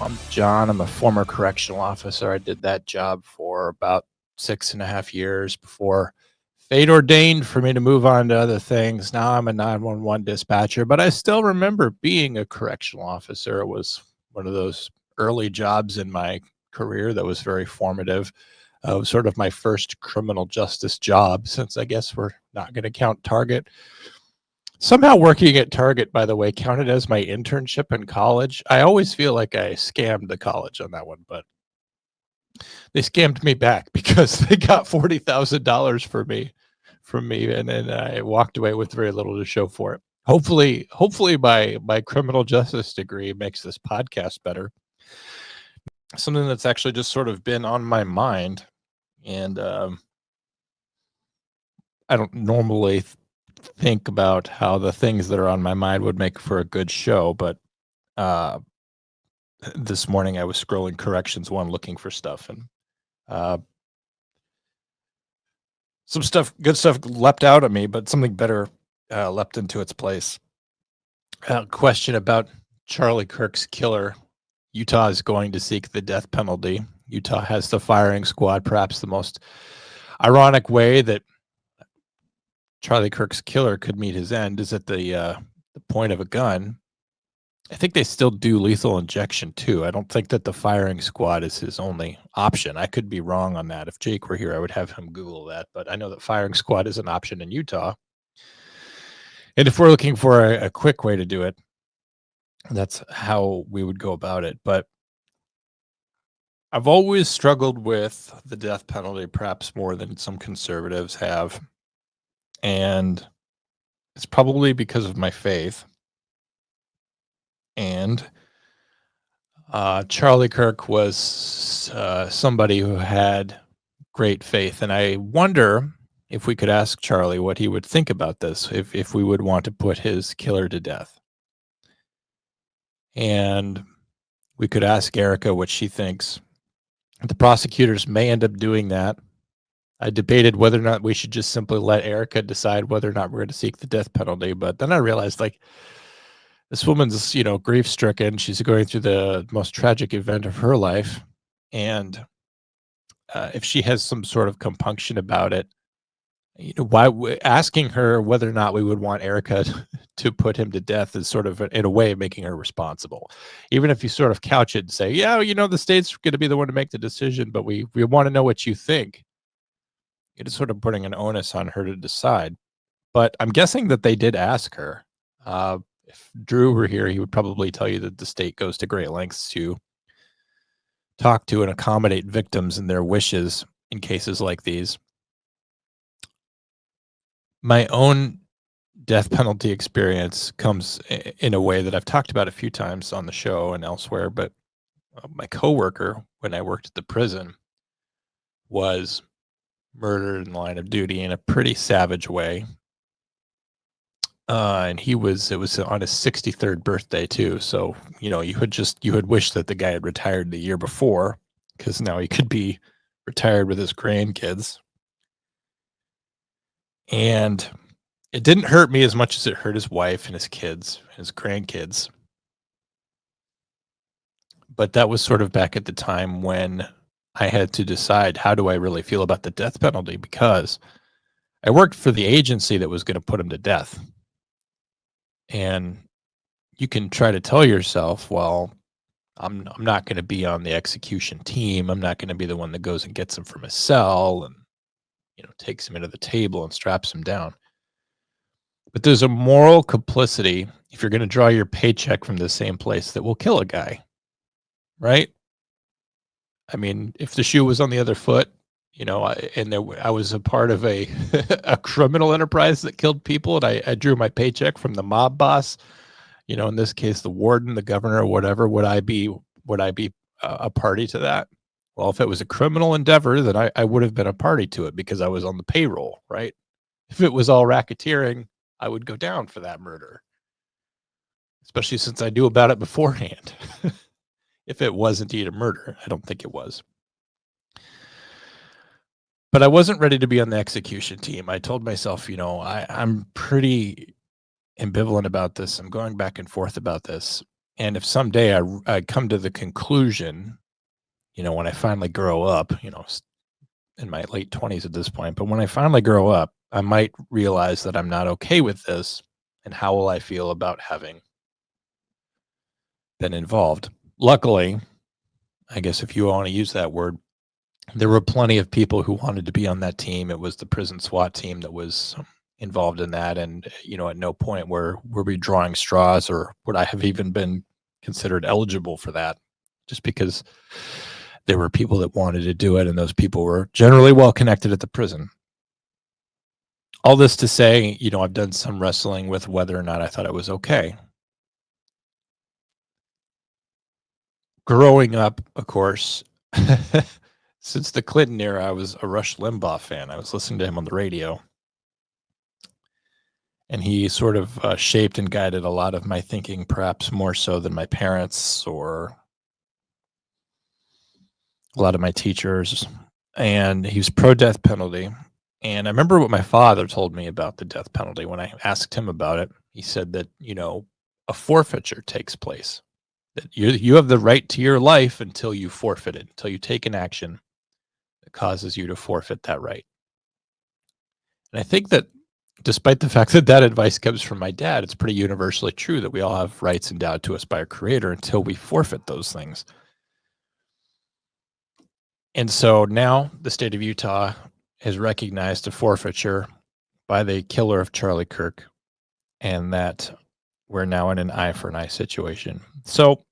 I'm John. I'm a former correctional officer. I did that job for about 6.5 years before fate ordained for me to move on to other things. Now I'm a 911 dispatcher, but I still remember being a correctional officer. It was one of those early jobs in my career that was very formative. It was sort of my first criminal justice job, since I guess we're not going to count Target. Somehow working at Target, by the way, counted as my internship in college. I always feel like I scammed the college on that one, but they scammed me back because they got $40,000 from me, and then I walked away with very little to show for it. Hopefully, my criminal justice degree makes this podcast better. Something that's actually just sort of been on my mind, and I don't normally think about how the things that are on my mind would make for a good show, but this morning I was scrolling Corrections One looking for stuff, and some stuff, good stuff leapt out at me, but something better leapt into its place. Question about Charlie Kirk's killer. Utah is going to seek the death penalty. Utah has the firing squad. Perhaps the most ironic way that Charlie Kirk's killer could meet his end is at the point of a gun. I think they still do lethal injection too. I don't think that the firing squad is his only option. I could be wrong on that. If Jake were here, I would have him Google that. But I know that firing squad is an option in Utah. And if we're looking for a quick way to do it, that's how we would go about it. But I've always struggled with the death penalty, perhaps more than some conservatives have. And it's probably because of my faith. And Charlie Kirk was somebody who had great faith. And I wonder if we could ask Charlie what he would think about this, if we would want to put his killer to death. And we could ask Erica what she thinks. The prosecutors may end up doing that. I debated whether or not we should just simply let Erica decide whether or not we're going to seek the death penalty. But then I realized, like, this woman's, grief stricken. She's going through the most tragic event of her life. And if she has some sort of compunction about it, why asking her whether or not we would want Erica to put him to death is sort of, in a way, making her responsible. Even if you sort of couch it and say, yeah, the state's going to be the one to make the decision, but we want to know what you think. It is sort of putting an onus on her to decide. But I'm guessing that they did ask her. If Drew were here, he would probably tell you that the state goes to great lengths to talk to and accommodate victims and their wishes in cases like these. My own death penalty experience comes in a way that I've talked about a few times on the show and elsewhere, but my coworker, when I worked at the prison, was murdered in the line of duty in a pretty savage way. And it was on his 63rd birthday too. So, you would wish that the guy had retired the year before, because now he could be retired with his grandkids. And it didn't hurt me as much as it hurt his wife and his kids, his grandkids. But that was sort of back at the time when I had to decide, how do I really feel about the death penalty? Because I worked for the agency that was going to put him to death. And you can try to tell yourself, well, I'm not going to be on the execution team. I'm not going to be the one that goes and gets him from his cell and, takes him into the table and straps him down. But there's a moral complicity if you're going to draw your paycheck from the same place that will kill a guy, right? I mean, if the shoe was on the other foot, I was a part of a a criminal enterprise that killed people, and I drew my paycheck from the mob boss, in this case, the warden, the governor, or whatever. Would I be a party to that? Well, if it was a criminal endeavor, then I would have been a party to it because I was on the payroll, right? If it was all racketeering, I would go down for that murder, especially since I knew about it beforehand. If it was indeed a murder, I don't think it was. But I wasn't ready to be on the execution team. I told myself, I'm pretty ambivalent about this. I'm going back and forth about this. And if someday I come to the conclusion, when I finally grow up, in my late 20s at this point, but when I finally grow up, I might realize that I'm not okay with this. And how will I feel about having been involved? Luckily, I guess if you want to use that word, there were plenty of people who wanted to be on that team. It was the prison SWAT team that was involved in that. And, at no point were we drawing straws or would I have even been considered eligible for that, just because there were people that wanted to do it. And those people were generally well connected at the prison. All this to say, I've done some wrestling with whether or not I thought it was okay. Growing up, of course, since the Clinton era, I was a Rush Limbaugh fan. I was listening to him on the radio. And he sort of shaped and guided a lot of my thinking, perhaps more so than my parents or a lot of my teachers. And he was pro-death penalty. And I remember what my father told me about the death penalty when I asked him about it. He said that, a forfeiture takes place, that you have the right to your life until you forfeit it, until you take an action that causes you to forfeit that right. And I think that despite the fact that that advice comes from my dad, it's pretty universally true that we all have rights endowed to us by our creator until we forfeit those things. And so now the state of Utah has recognized a forfeiture by the killer of Charlie Kirk, and that we're now in an eye for an eye situation. So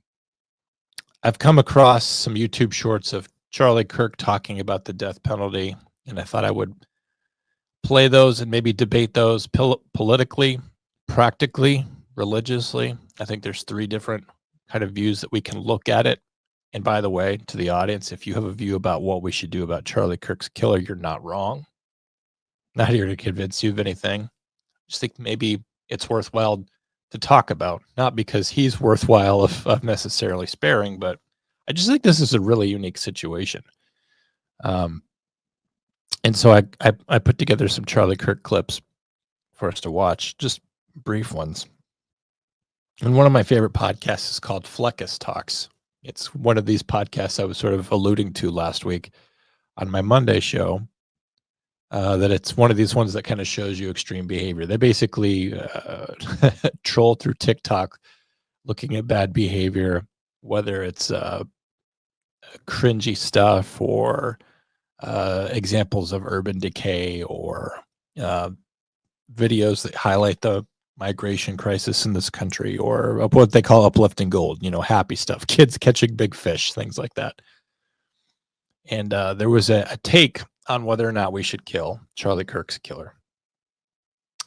I've come across some YouTube shorts of Charlie Kirk talking about the death penalty, and I thought I would play those and maybe debate those politically, practically, religiously. I think there's 3 different kind of views that we can look at it. And by the way, to the audience, if you have a view about what we should do about Charlie Kirk's killer, you're not wrong. Not here to convince you of anything. I just think maybe it's worthwhile to talk about, not because he's worthwhile of necessarily sparing, but I just think this is a really unique situation. And so I put together some Charlie Kirk clips for us to watch, just brief ones. And one of my favorite podcasts is called Fleckus Talks. It's one of these podcasts I was sort of alluding to last week on my Monday show, that it's one of these ones that kind of shows you extreme behavior. They basically troll through TikTok looking at bad behavior, whether it's cringy stuff or examples of urban decay or videos that highlight the migration crisis in this country, or what they call uplifting gold, happy stuff, kids catching big fish, things like that. And there was a take on whether or not we should kill Charlie Kirk's killer.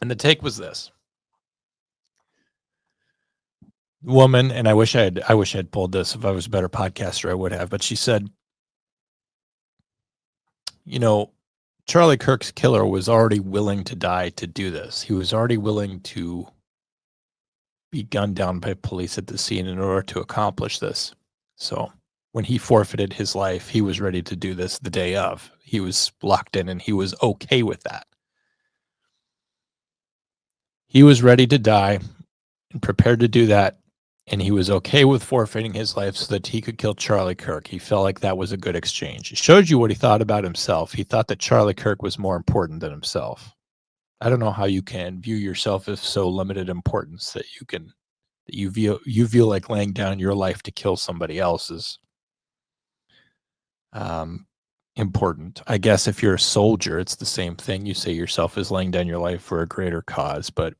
And the take was this. Woman, and I wish I had pulled this. If I was a better podcaster, I would have, but she said, Charlie Kirk's killer was already willing to die to do this. He was already willing to be gunned down by police at the scene in order to accomplish this. So when he forfeited his life, he was ready to do this the day of. He was locked in and he was okay with that. He was ready to die and prepared to do that. And he was okay with forfeiting his life so that he could kill Charlie Kirk. He felt like that was a good exchange. It showed you what he thought about himself. He thought that Charlie Kirk was more important than himself. I don't know how you can view yourself as so limited importance that you view like laying down your life to kill somebody else is important. I guess if you're a soldier, it's the same thing. You say yourself as laying down your life for a greater cause, but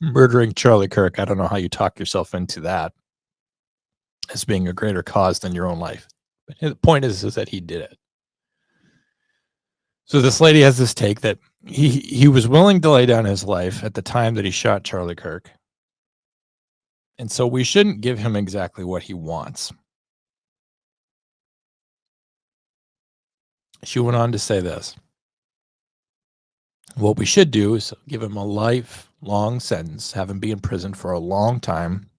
murdering Charlie Kirk, I don't know how you talk yourself into that as being a greater cause than your own life. But the point is that he did it. So this lady has this take that he was willing to lay down his life at the time that he shot Charlie Kirk. And so we shouldn't give him exactly what he wants. She went on to say this. What we should do is give him a lifelong sentence, have him be in prison for a long time,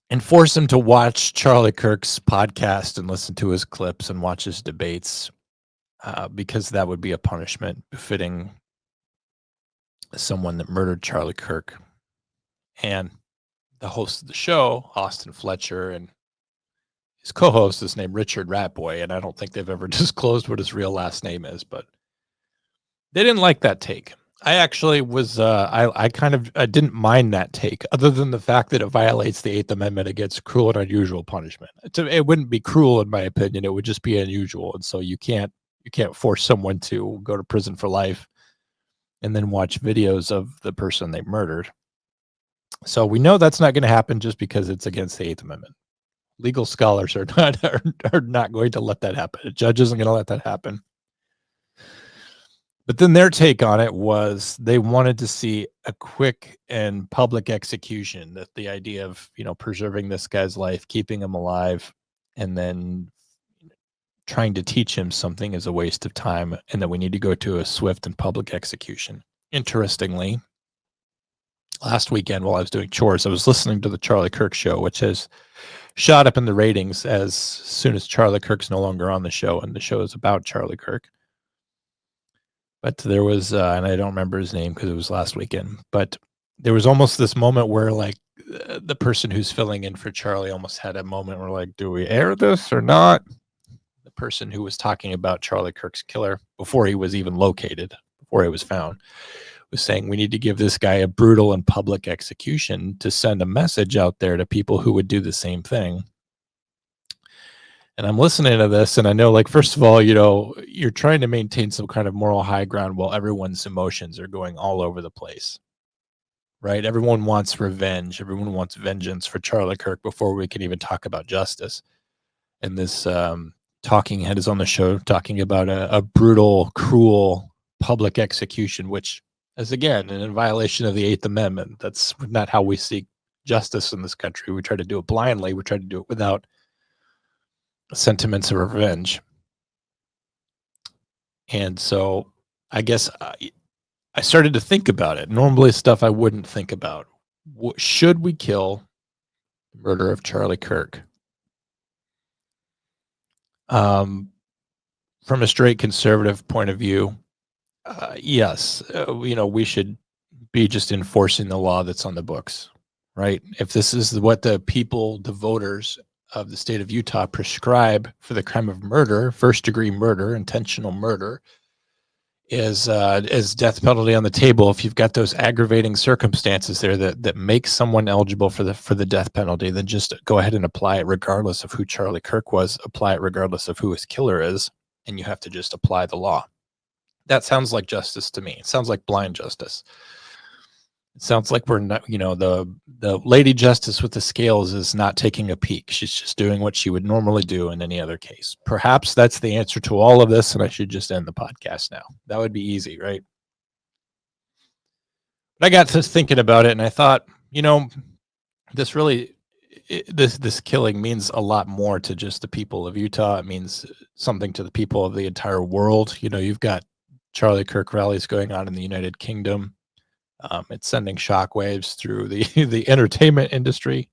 and force him to watch Charlie Kirk's podcast and listen to his clips and watch his debates, because that would be a punishment befitting someone that murdered Charlie Kirk. And the host of the show, Austin Fletcher, and his co-host is named Richard Ratboy, and I don't think they've ever disclosed what his real last name is, but they didn't like that take. I actually was, I didn't mind that take, other than the fact that it violates the Eighth Amendment against cruel and unusual punishment. It wouldn't be cruel, in my opinion. It would just be unusual, and so you can't force someone to go to prison for life and then watch videos of the person they murdered. So we know that's not going to happen just because it's against the Eighth Amendment. Legal scholars are not going to let that happen. A judge isn't going to let that happen. But then their take on it was they wanted to see a quick and public execution. That the idea of, preserving this guy's life, keeping him alive, and then trying to teach him something is a waste of time, and that we need to go to a swift and public execution. Interestingly, last weekend while I was doing chores, I was listening to the Charlie Kirk show, which has shot up in the ratings as soon as Charlie Kirk's no longer on the show, and the show is about Charlie Kirk. But there was, and I don't remember his name because it was last weekend, but there was almost this moment where, like, the person who's filling in for Charlie almost had a moment where, like, do we air this or not? The person who was talking about Charlie Kirk's killer before he was even located, before he was found, was saying we need to give this guy a brutal and public execution to send a message out there to people who would do the same thing. And I'm listening to this, and I know, like, first of all, you're trying to maintain some kind of moral high ground while everyone's emotions are going all over the place, right? Everyone wants revenge. Everyone wants vengeance for Charlie Kirk before we can even talk about justice. And this talking head is on the show talking about a brutal, cruel public execution, which is, again, in violation of the Eighth Amendment. That's not how we seek justice in this country. We try to do it blindly. We try to do it without sentiments of revenge. And so I guess I started to think about it. Normally stuff I wouldn't think about. Should we kill the murder of Charlie Kirk? From a straight conservative point of view, yes. We should be just enforcing the law that's on the books, right? If this is what the voters of the state of Utah prescribe for the crime of murder, first-degree murder, intentional murder, is death penalty on the table. If you've got those aggravating circumstances there that make someone eligible for the death penalty, then just go ahead and apply it regardless of who Charlie Kirk was. Apply it regardless of who his killer is, and you have to just apply the law. That sounds like justice to me. It sounds like blind justice. It sounds like we're not, the Lady Justice with the scales is not taking a peek. She's just doing what she would normally do in any other case. Perhaps that's the answer to all of this, and I should just end the podcast now. That would be easy, right? But I got to thinking about it, and I thought, this really, this killing means a lot more to just the people of Utah. It means something to the people of the entire world. You've got Charlie Kirk rallies going on in the United Kingdom. It's sending shockwaves through the entertainment industry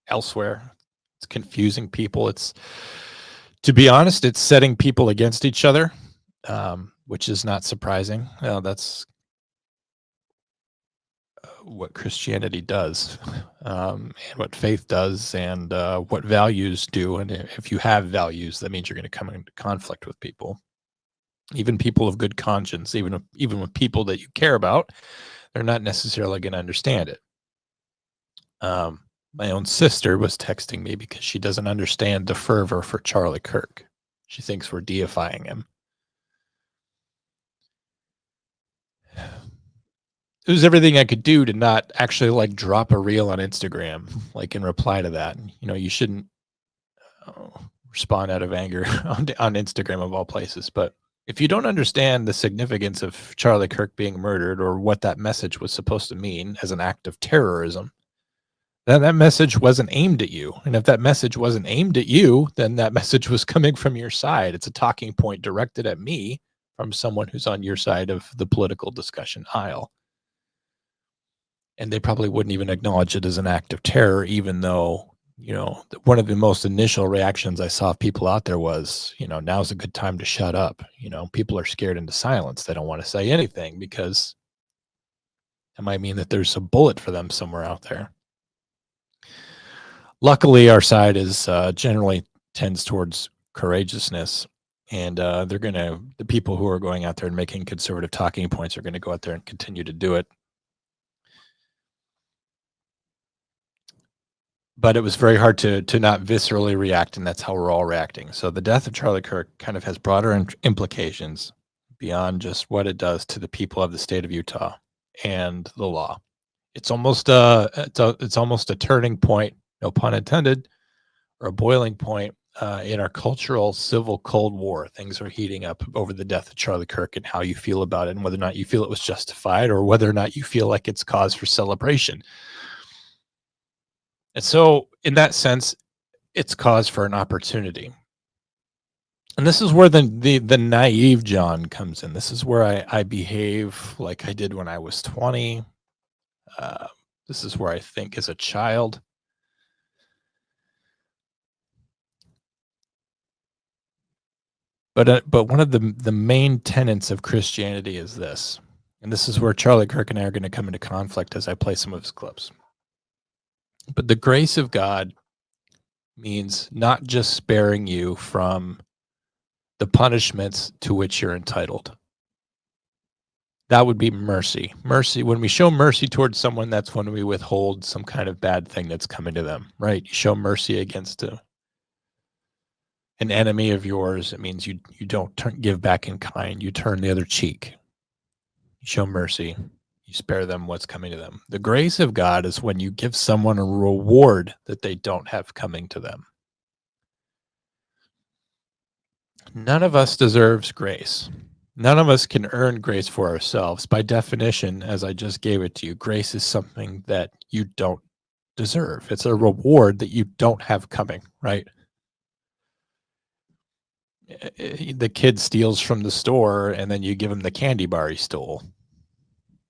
elsewhere. It's confusing people. To be honest, it's setting people against each other, which is not surprising. That's what Christianity does, and what faith does, and what values do. And if you have values, that means you're going to come into conflict with people. Even people of good conscience, even with people that you care about, they're not necessarily going to understand it. My own sister was texting me because she doesn't understand the fervor for Charlie Kirk. She thinks we're deifying him. It was everything I could do to not actually drop a reel on Instagram, in reply to that. You shouldn't respond out of anger on Instagram of all places, but if you don't understand the significance of Charlie Kirk being murdered or what that message was supposed to mean as an act of terrorism, then that message wasn't aimed at you. And if that message wasn't aimed at you, then that message was coming from your side. It's a talking point directed at me from someone who's on your side of the political discussion aisle. And they probably wouldn't even acknowledge it as an act of terror, even though one of the most initial reactions I saw of people out there was, now's a good time to shut up. People are scared into silence. They don't want to say anything because It might mean that there's a bullet for them somewhere out there. Luckily, our side is generally tends towards courageousness, and the people who are going out there and making conservative talking points are going to go out there and continue to do it. But it was very hard to not viscerally react, and that's how we're all reacting. So the death of Charlie Kirk kind of has broader implications beyond just what it does to the people of the state of Utah and the law. It's almost it's almost a turning point, no pun intended, or a boiling point in our cultural civil Cold War. Things are heating up over the death of Charlie Kirk and how you feel about it, and whether or not you feel it was justified, or whether or not you feel like it's cause for celebration. And so, in that sense, it's cause for an opportunity. And this is where the naive John comes in. This is where I behave like I did when I was 20. This is where I think as a child. But one of the main tenets of Christianity is this, and this is where Charlie Kirk and I are going to come into conflict as I play some of his clips. But the grace of God means not just sparing you from the punishments to which you're entitled. That would be mercy. Mercy, when we show mercy towards someone, that's when we withhold some kind of bad thing that's coming to them, right? You show mercy against an enemy of yours. It means you don't give back in kind. You turn the other cheek. You show mercy. You spare them what's coming to them. The grace of God is when you give someone a reward that they don't have coming to them. None of us deserves grace. None of us can earn grace for ourselves. By definition, as I just gave it to you, grace is something that you don't deserve. It's a reward that you don't have coming, right? The kid steals from the store and then you give him the candy bar he stole.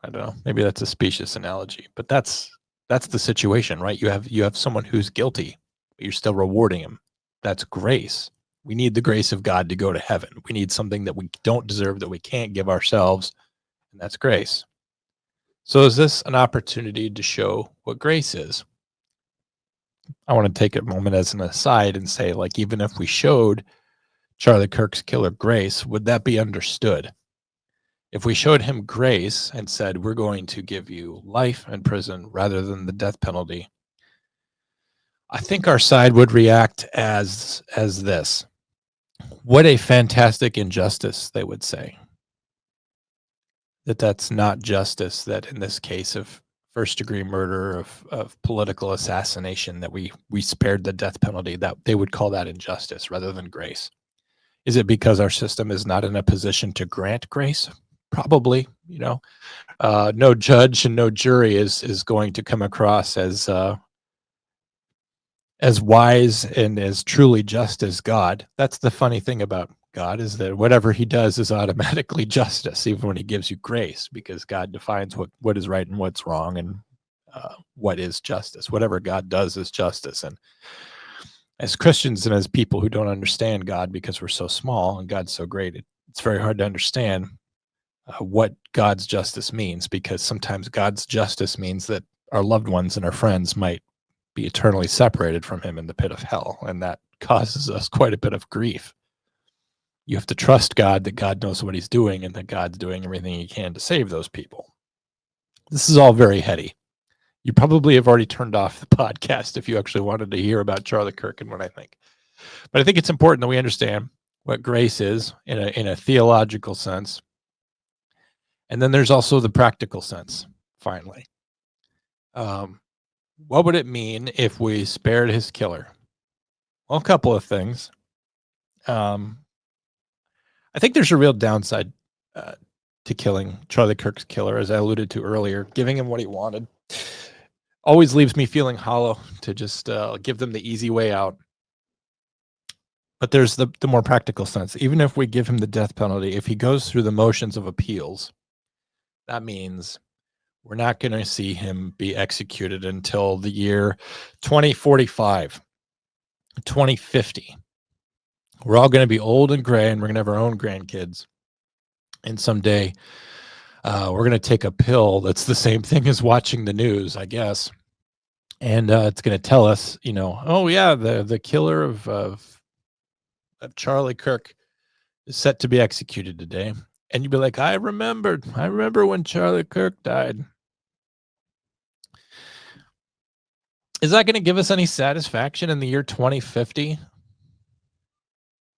I don't know. Maybe that's a specious analogy, but that's the situation, right? You have someone who's guilty, but you're still rewarding him. That's grace. We need the grace of God to go to heaven. We need something that we don't deserve, that we can't give ourselves, and that's grace. So is this an opportunity to show what grace is? I want to take a moment as an aside and say, like, even if we showed Charlie Kirk's killer grace, would that be understood? If we showed him grace and said, we're going to give you life in prison rather than the death penalty, I think our side would react as this. What a fantastic injustice, they would say. That's not justice, that in this case of first-degree murder, of political assassination, that we spared the death penalty, that they would call that injustice rather than grace. Is it because our system is not in a position to grant grace? Probably, no judge and no jury is going to come across as wise and as truly just as God. That's the funny thing about God, is that whatever he does is automatically justice, even when he gives you grace, because God defines what is right and what's wrong, and what is justice. Whatever God does is justice. And as Christians and as people who don't understand God because we're so small and God's so great, it's very hard to understand what God's justice means, because sometimes God's justice means that our loved ones and our friends might be eternally separated from him in the pit of hell, and that causes us quite a bit of grief. You have to trust God, that God knows what he's doing, and that God's doing everything he can to save those people. This is all very heady. You probably have already turned off the podcast if you actually wanted to hear about Charlie Kirk and what I think. But I think it's important that we understand what grace is in a theological sense. And then there's also the practical sense, finally. What would it mean if we spared his killer? Well, a couple of things. I think there's a real downside to killing Charlie Kirk's killer, as I alluded to earlier. Giving him what he wanted always leaves me feeling hollow, to just give them the easy way out. But there's the more practical sense. Even if we give him the death penalty, if he goes through the motions of appeals, that means we're not going to see him be executed until the year 2045, 2050. We're all going to be old and gray, and we're going to have our own grandkids. And someday, We're going to take a pill that's the same thing as watching the news, I guess. And it's going to tell us, oh, yeah, the killer of Charlie Kirk is set to be executed today. And you'd be like, I remember when Charlie Kirk died. Is that going to give us any satisfaction in the year 2050?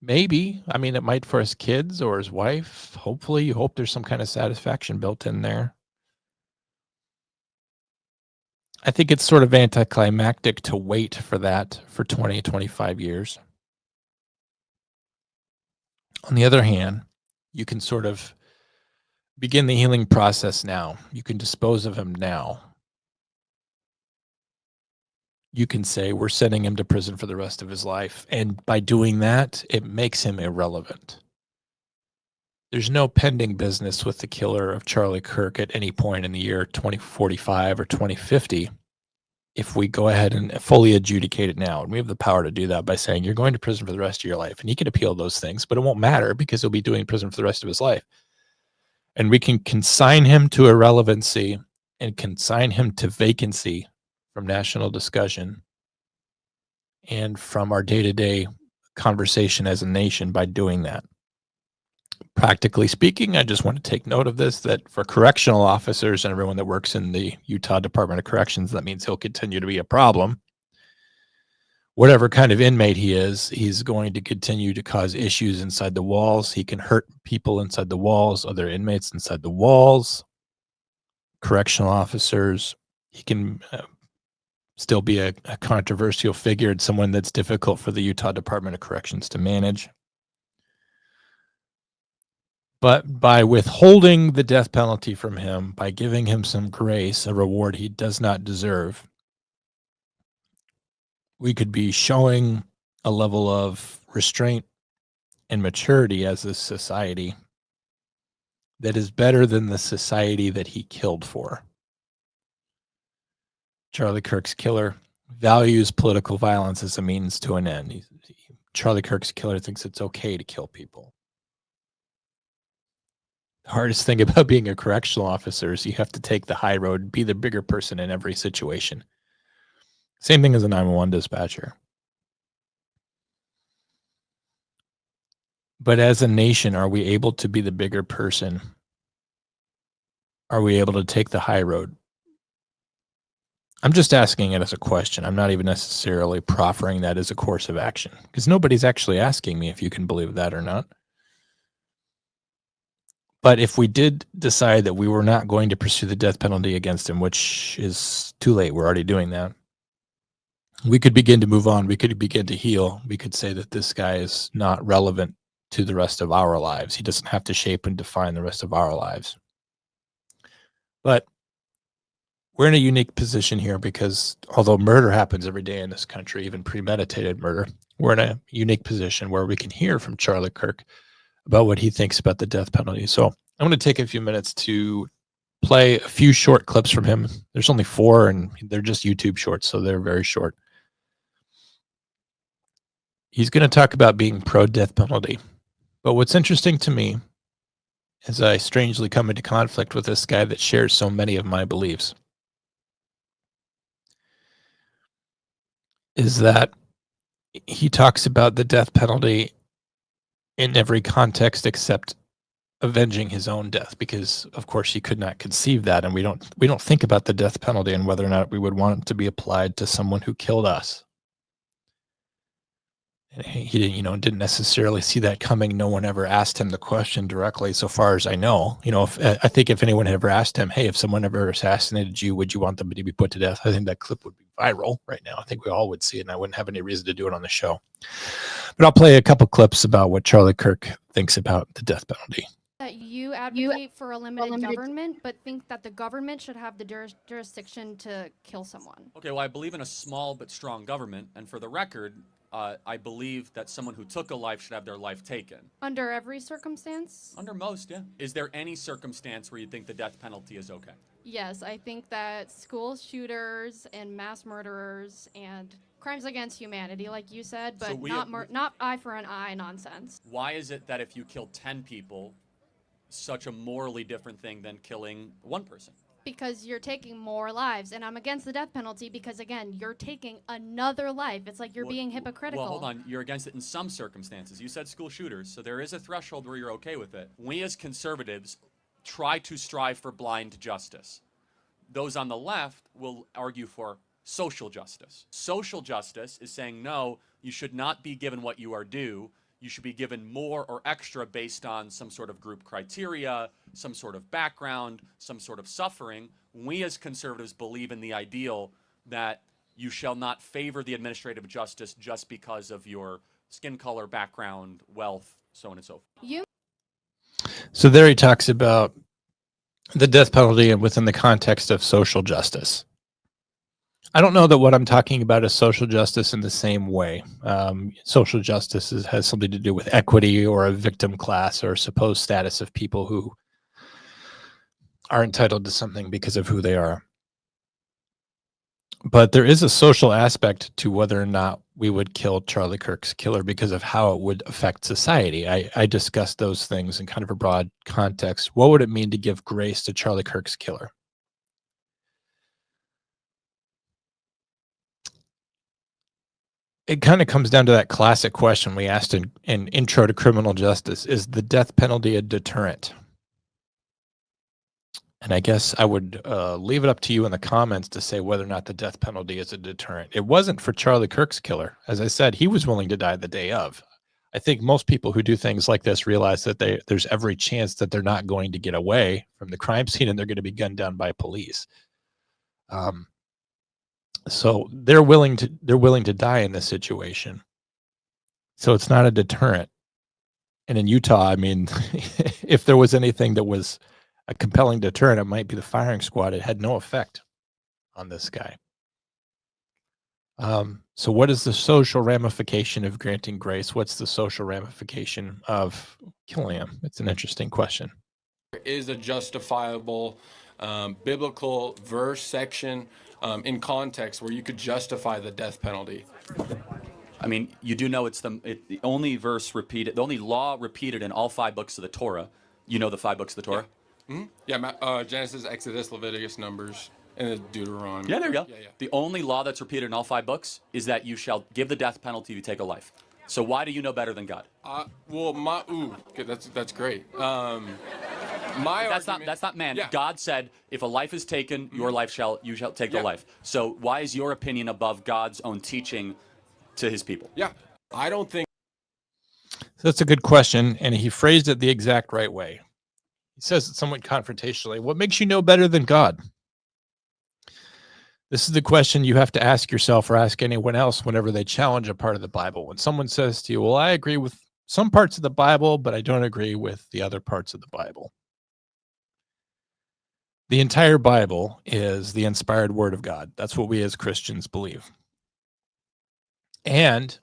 Maybe. I mean, it might for his kids or his wife. Hopefully, you hope there's some kind of satisfaction built in there. I think it's sort of anticlimactic to wait for that for 20, 25 years. On the other hand, you can sort of begin the healing process now. You can dispose of him now. You can say, we're sending him to prison for the rest of his life. And by doing that, it makes him irrelevant. There's no pending business with the killer of Charlie Kirk at any point in the year 2045 or 2050 if we go ahead and fully adjudicate it now. And we have the power to do that by saying you're going to prison for the rest of your life. And he can appeal those things, but it won't matter because he'll be doing prison for the rest of his life. And we can consign him to irrelevancy and consign him to vacancy from national discussion and from our day-to-day conversation as a nation by doing that. Practically speaking, I just want to take note of this, that for correctional officers and everyone that works in the Utah Department of Corrections, that means he'll continue to be a problem. Whatever kind of inmate he is, he's going to continue to cause issues inside the walls. He can hurt people inside the walls, other inmates inside the walls, correctional officers. He can still be a controversial figure and someone that's difficult for the Utah Department of Corrections to manage. But by withholding the death penalty from him, by giving him some grace, a reward he does not deserve, we could be showing a level of restraint and maturity as a society that is better than the society that he killed for. Charlie Kirk's killer values political violence as a means to an end. Charlie Kirk's killer thinks it's okay to kill people. The hardest thing about being a correctional officer is you have to take the high road, be the bigger person in every situation. Same thing as a 911 dispatcher. But as a nation, are we able to be the bigger person? Are we able to take the high road? I'm just asking it as a question. I'm not even necessarily proffering that as a course of action because nobody's actually asking me if you can believe that or not. But if we did decide that we were not going to pursue the death penalty against him, which is too late, we're already doing that, we could begin to move on. We could begin to heal. We could say that this guy is not relevant to the rest of our lives. He doesn't have to shape and define the rest of our lives. But we're in a unique position here because although murder happens every day in this country, even premeditated murder, we're in a unique position where we can hear from Charlie Kirk about what he thinks about the death penalty. So I'm going to take a few minutes to play a few short clips from him. There's only 4 and they're just YouTube shorts, so they're very short. He's going to talk about being pro-death penalty. But what's interesting to me, as I strangely come into conflict with this guy that shares so many of my beliefs, is that he talks about the death penalty in every context except avenging his own death, because of course he could not conceive that, and we don't think about the death penalty and whether or not we would want it to be applied to someone who killed us. And he didn't necessarily see that coming. No one ever asked him the question directly, so far as I know. I think if anyone had ever asked him, hey, if someone ever assassinated you, would you want them to be put to death? I think that clip would be viral right now. I think we all would see it, and I wouldn't have any reason to do it on the show. But I'll play a couple clips about what Charlie Kirk thinks about the death penalty. That you advocate for a limited government, but think that the government should have the jurisdiction to kill someone. Okay, well, I believe in a small but strong government, and for the record, I believe that someone who took a life should have their life taken. Under every circumstance? Under most, yeah. Is there any circumstance where you think the death penalty is okay? Yes, I think that school shooters and mass murderers and crimes against humanity, like you said, but not eye for an eye nonsense. Why is it that if you kill 10 people, such a morally different thing than killing one person? Because you're taking more lives, and I'm against the death penalty because, again, you're taking another life. It's like you're being hypocritical. Well, hold on. You're against it in some circumstances. You said school shooters, so there is a threshold where you're okay with it. We as conservatives try to strive for blind justice. Those on the left will argue for social justice. Social justice is saying, no, you should not be given what you are due. You should be given more or extra based on some sort of group criteria, some sort of background, some sort of suffering. We as conservatives believe in the ideal that you shall not favor the administrative justice just because of your skin color, background, wealth, so on and so forth. You So there he talks about the death penalty and within the context of social justice. I don't know that what I'm talking about is social justice in the same way. Social justice has something to do with equity or a victim class or supposed status of people who are entitled to something because of who they are. But there is a social aspect to whether or not we would kill Charlie Kirk's killer because of how it would affect society. I discussed those things in kind of a broad context. What would it mean to give grace to Charlie Kirk's killer? It kind of comes down to that classic question we asked in Intro to Criminal Justice. Is the death penalty a deterrent? And I guess I would leave it up to you in the comments to say whether or not the death penalty is a deterrent. It wasn't for Charlie Kirk's killer. As I said, he was willing to die the day of. I think most people who do things like this realize that there's every chance that they're not going to get away from the crime scene and they're going to be gunned down by police. So they're willing to die in this situation. So it's not a deterrent. And in Utah, I mean, if there was anything that was a compelling deterrent, it might be the firing squad. It had no effect on this guy. So what is the social ramification of granting grace? What's the social ramification of killing him? It's an interesting question. There is a justifiable biblical verse section in context where you could justify the death penalty. I mean, you do know it's the only verse repeated, the only law repeated in all 5 books of the Torah. You know the 5 books of the Torah? Yeah, Genesis, Exodus, Leviticus, Numbers, and then Deuteronomy. Yeah, there you go. Yeah. The only law that's repeated in all 5 books is that you shall give the death penalty if you take a life. So why do you know better than God? Okay, that's great. That's not man. Yeah. God said, if a life is taken, you shall take the life. So why is your opinion above God's own teaching to his people? Yeah, I don't think. So that's a good question, and he phrased it the exact right way. He says it somewhat confrontationally. What makes you know better than God? This is the question you have to ask yourself or ask anyone else whenever they challenge a part of the Bible. When someone says to you, well, I agree with some parts of the Bible, but I don't agree with the other parts of the Bible. The entire Bible is the inspired word of God. That's what we as Christians believe. And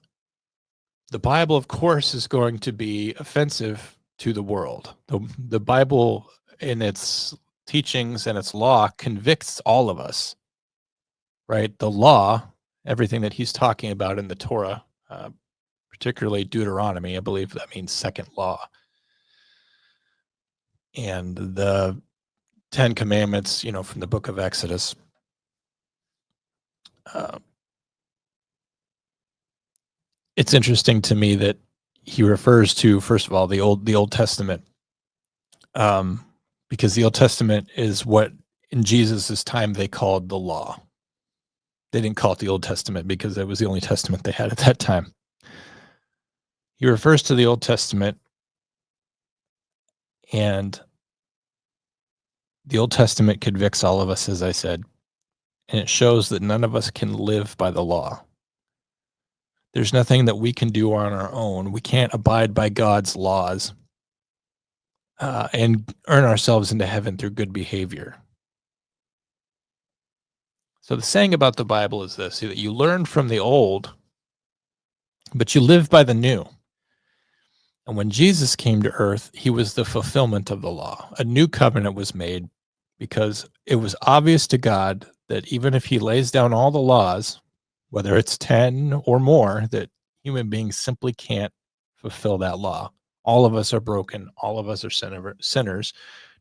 the Bible, of course, is going to be offensive to the world. The Bible, in its teachings and its law, convicts all of us, right? The law, everything that he's talking about in the Torah, particularly Deuteronomy, I believe that means second law. And the 10 Commandments, from the book of Exodus. It's interesting to me that he refers to, first of all, the Old Testament, because the Old Testament is what in Jesus's time they called the law. They didn't call it the Old Testament because it was the only testament they had at that time. He refers to the Old Testament, and the Old Testament convicts all of us, as I said, and it shows that none of us can live by the law. There's nothing that we can do on our own. We can't abide by God's laws and earn ourselves into heaven through good behavior. So the saying about the Bible is this, that you learn from the old, but you live by the new. And when Jesus came to earth, he was the fulfillment of the law. A new covenant was made because it was obvious to God that even if he lays down all the laws, whether it's 10 or more, that human beings simply can't fulfill that law. All of us are broken. All of us are sinners.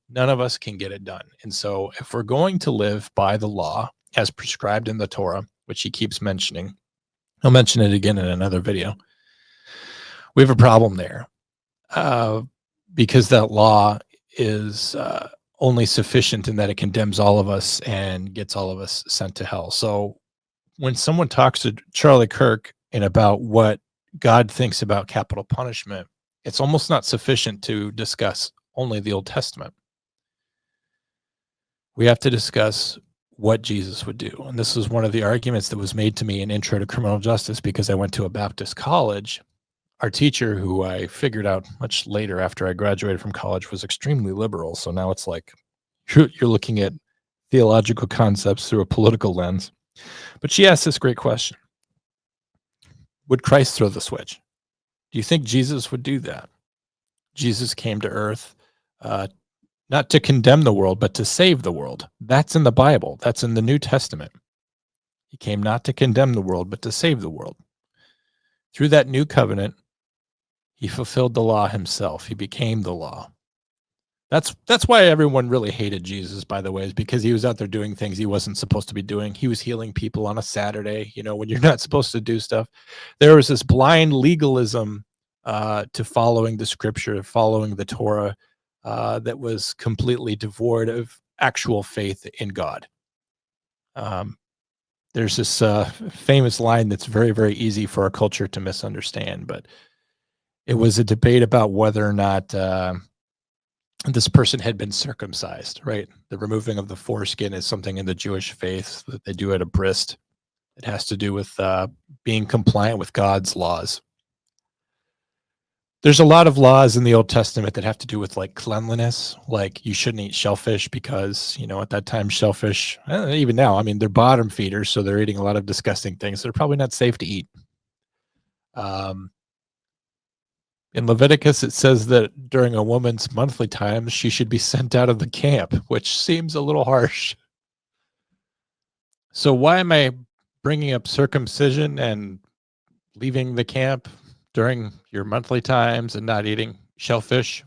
None of us can get it done. And so if we're going to live by the law as prescribed in the Torah, which he keeps mentioning, I'll mention it again in another video, we have a problem there, because that law is only sufficient in that it condemns all of us and gets all of us sent to hell. So when someone talks to Charlie Kirk and about what God thinks about capital punishment, it's almost not sufficient to discuss only the Old Testament. We have to discuss what Jesus would do. And this was one of the arguments that was made to me in Intro to Criminal Justice, because I went to a Baptist college. Our teacher, who I figured out much later after I graduated from college, was extremely liberal. So now it's like you're looking at theological concepts through a political lens. But she asked this great question. Would Christ throw the switch? Do you think Jesus would do that? Jesus came to earth not to condemn the world, but to save the world. That's in the Bible. That's in the New Testament. He came not to condemn the world, but to save the world. Through that new covenant, he fulfilled the law himself. He became the law. That's why everyone really hated Jesus, by the way, is because he was out there doing things he wasn't supposed to be doing. He was healing people on a Saturday, when you're not supposed to do stuff. There was this blind legalism to following the scripture, following the Torah, that was completely devoid of actual faith in God. There's this famous line that's very, very easy for our culture to misunderstand, but it was a debate about whether or not this person had been circumcised, right? The removing of the foreskin is something in the Jewish faith that they do at a bris. It has to do with being compliant with God's laws. There's a lot of laws in the Old Testament that have to do with like cleanliness, like you shouldn't eat shellfish because, at that time, shellfish, even now, they're bottom feeders, so they're eating a lot of disgusting things that are probably not safe to eat. In Leviticus, it says that during a woman's monthly times, she should be sent out of the camp, which seems a little harsh. So why am I bringing up circumcision and leaving the camp during your monthly times and not eating shellfish?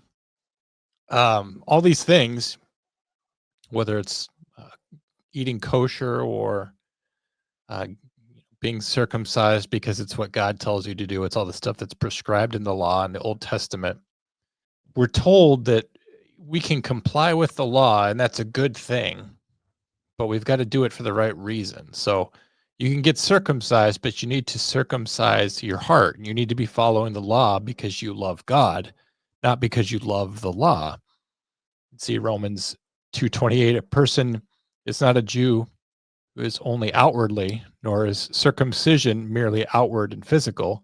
All these things, whether it's eating kosher or being circumcised because it's what God tells you to do, it's all the stuff that's prescribed in the law in the Old Testament. We're told that we can comply with the law, and that's a good thing, but we've got to do it for the right reason. So you can get circumcised, but you need to circumcise your heart. You need to be following the law because you love God, not because you love the law. See Romans 2:28, a person is not a Jew who is only outwardly, nor is circumcision merely outward and physical.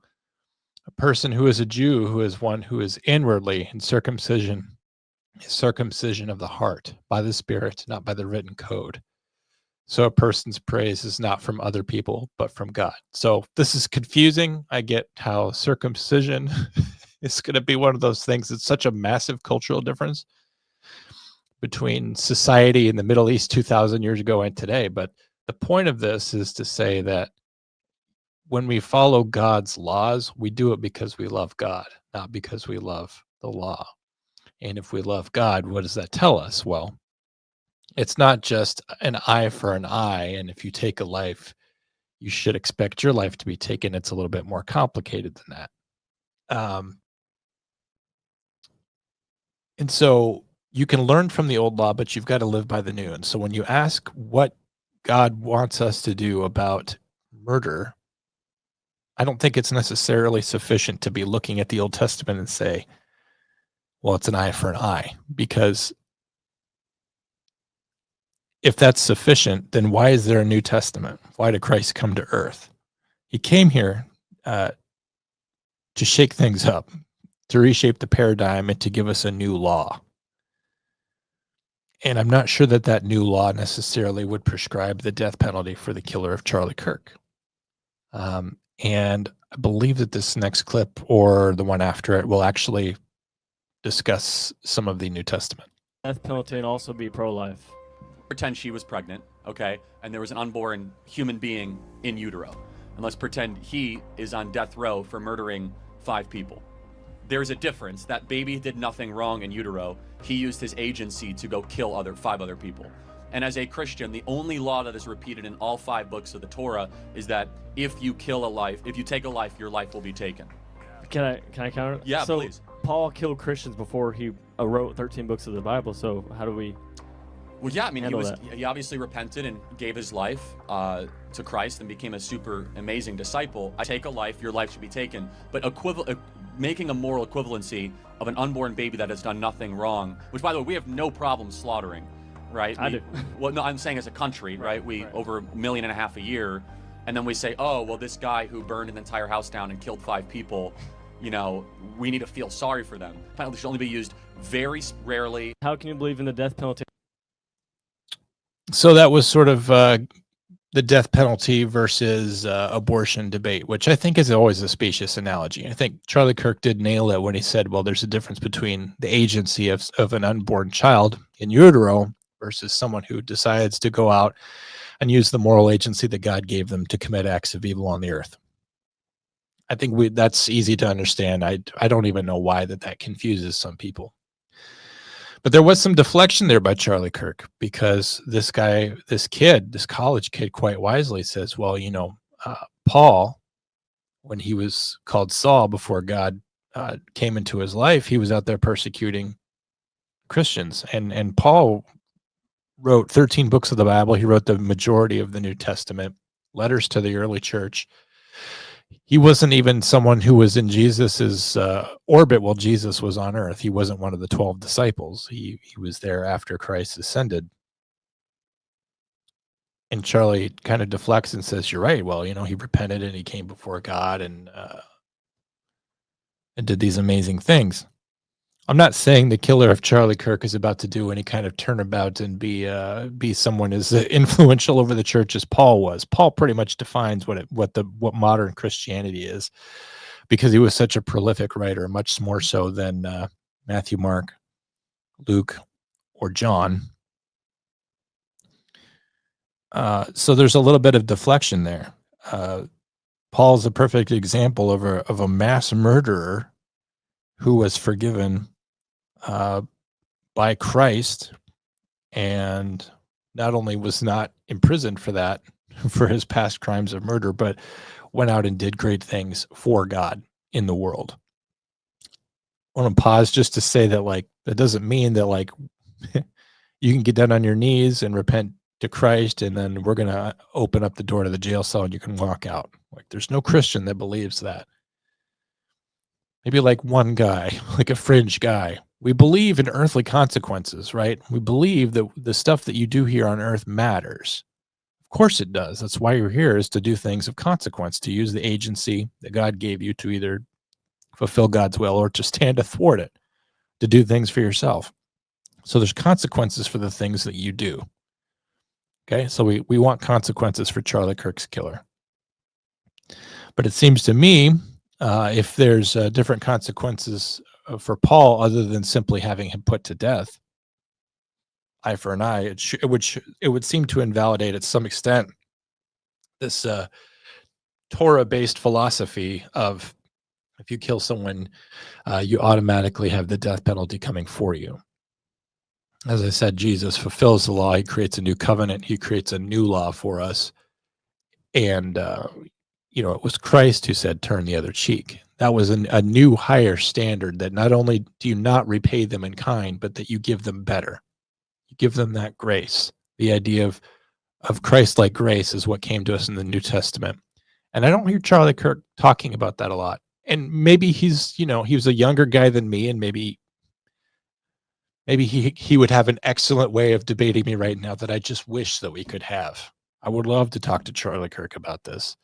A person who is a Jew who is one who is inwardly, and circumcision is circumcision of the heart by the Spirit, not by the written code. So a person's praise is not from other people, but from God. So this is confusing. I get how circumcision is going to be one of those things. It's such a massive cultural difference between society in the Middle East 2,000 years ago and today. But the point of this is to say that when we follow God's laws, we do it because we love God, not because we love the law. And if we love God, what does that tell us? Well, it's not just an eye for an eye. And if you take a life, you should expect your life to be taken. It's a little bit more complicated than that. And so you can learn from the old law, but you've got to live by the new. And so when you ask what God wants us to do about murder, I don't think it's necessarily sufficient to be looking at the Old Testament and say, well, it's an eye for an eye, because if that's sufficient, then why is there a New Testament? Why did Christ come to earth? He came here to shake things up, to reshape the paradigm, and to give us a new law. And I'm not sure that that new law necessarily would prescribe the death penalty for the killer of Charlie Kirk. And I believe that this next clip or the one after it will actually discuss some of the New Testament. Death penalty and also be pro-life. Pretend she was pregnant, okay, and there was an unborn human being in utero. And let's pretend he is on death row for murdering 5 people. there's a difference. That baby did nothing wrong in utero. He used his agency to go kill 5 other people. And as a Christian, the only law that is repeated in all 5 books of the Torah is that if you kill a life, if you take a life, your life will be taken. Can I counter? Yeah, so please. Paul killed Christians before he wrote 13 books of the Bible. So how do we? Well, yeah, I mean, Handle he obviously repented and gave his life to Christ and became a super amazing disciple. I take a life, your life should be taken. But making a moral equivalency of an unborn baby that has done nothing wrong, which, by the way, we have no problem slaughtering, right? I do. Well, no, I'm saying as a country, right? We over 1.5 million a year, and then we say, oh, well, this guy who burned an entire house down and killed 5 people, you know, we need to feel sorry for them. Penalty should only be used very rarely. How can you believe in the death penalty? So that was sort of the death penalty versus abortion debate, which I think is always a specious analogy. I think Charlie Kirk did nail it when he said, well, there's a difference between the agency of an unborn child in utero versus someone who decides to go out and use the moral agency that God gave them to commit acts of evil on the earth. I think that's easy to understand. I don't even know why that confuses some people. But there was some deflection there by Charlie Kirk, because this college kid quite wisely says, well, you know, Paul, when he was called Saul before God came into his life, he was out there persecuting Christians. And Paul wrote 13 books of the Bible. He wrote the majority of the New Testament, letters to the early church. He wasn't even someone who was in Jesus's orbit while Jesus was on earth. He wasn't one of the 12 disciples. He was there after Christ ascended. And Charlie kind of deflects and says, you're right. Well, you know, he repented and he came before God and did these amazing things. I'm not saying the killer of Charlie Kirk is about to do any kind of turnabout and be someone as influential over the church as Paul was. Paul pretty much defines what modern Christianity is, because he was such a prolific writer, much more so than Matthew, Mark, Luke, or John. So there's a little bit of deflection there. Paul's a perfect example of a mass murderer who was forgiven by Christ, and not only was not imprisoned for that, for his past crimes of murder, but went out and did great things for God in the world. I want to pause just to say that, like, that doesn't mean that, like, you can get down on your knees and repent to Christ, and then we're going to open up the door to the jail cell and you can walk out. Like, there's no Christian that believes that. Maybe like one guy, like a fringe guy. We believe in earthly consequences, right? We believe that the stuff that you do here on earth matters. Of course it does. That's why you're here, is to do things of consequence, to use the agency that God gave you to either fulfill God's will or to stand athwart it, to do things for yourself. So there's consequences for the things that you do. Okay, so we want consequences for Charlie Kirk's killer. But it seems to me, if there's different consequences for Paul other than simply having him put to death, eye for an eye, it would seem to invalidate at some extent this Torah-based philosophy of, if you kill someone, you automatically have the death penalty coming for you. As I said, Jesus fulfills the law. He creates a new covenant. He creates a new law for us. And it was Christ who said, turn the other cheek. That was a new higher standard, that not only do you not repay them in kind, but that you give them better. You give them that grace. The idea of Christ-like grace is what came to us in the New Testament. And I don't hear Charlie Kirk talking about that a lot. And maybe he was a younger guy than me, and maybe he would have an excellent way of debating me right now that I just wish that we could have. I would love to talk to Charlie Kirk about this.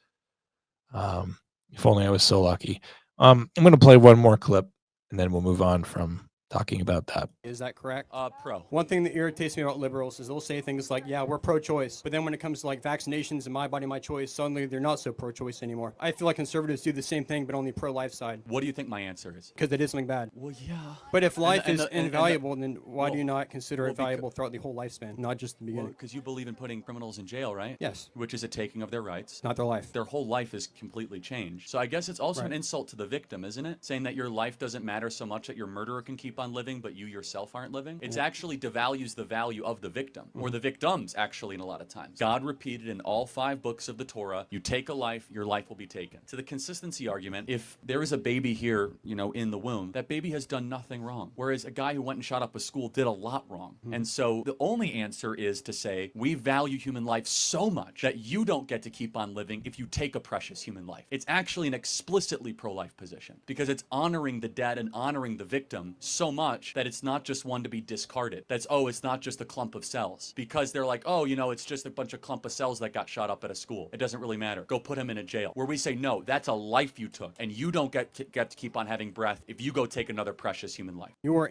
If only I was so lucky. I'm going to play one more clip, and then we'll move on from talking about that. Is that correct? Pro. One thing that irritates me about liberals is they'll say things like, yeah, we're pro-choice, but then when it comes to like vaccinations and my body, my choice, suddenly they're not so pro-choice anymore. I feel like conservatives do the same thing, but on the pro-life side, What do you think my answer is? because they did something bad. Well, yeah. But if life and is the- and the- invaluable, then why do you well, not consider well, it valuable throughout the whole lifespan, not just the beginning? Because you believe in putting criminals in jail, right? Yes, Which is a taking of their rights. not their life. Their whole life is completely changed. So I guess it's also an Right. insult to the victim, isn't it? Saying that your life doesn't matter so much that your murderer can keep on living, but you yourself aren't living. It's actually devalues the value of the victim, or the victims, actually, in a lot of times. God repeated in all 5 books of the Torah, you take a life, your life will be taken. To the consistency argument, if there is a baby here, in the womb, that baby has done nothing wrong. Whereas a guy who went and shot up a school did a lot wrong. And so the only answer is to say, we value human life so much that you don't get to keep on living if you take a precious human life. It's actually an explicitly pro-life position because it's honoring the dead and honoring the victim so much that it's not just one to be discarded. It's not just a clump of cells. Because they're like, it's just a bunch of clump of cells that got shot up at a school. It doesn't really matter. Go put him in a jail. Where we say, no, that's a life you took, and you don't get to keep on having breath if you go take another precious human life. You are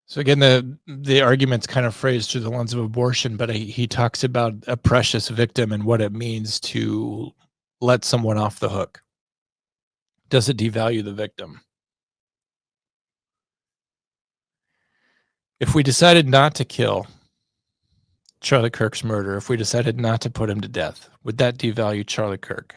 So again, the argument's kind of phrased through the lens of abortion, but he talks about a precious victim and what it means to let someone off the hook. Does it devalue the victim? If we decided not to kill Charlie Kirk's murderer, if we decided not to put him to death, would that devalue Charlie Kirk?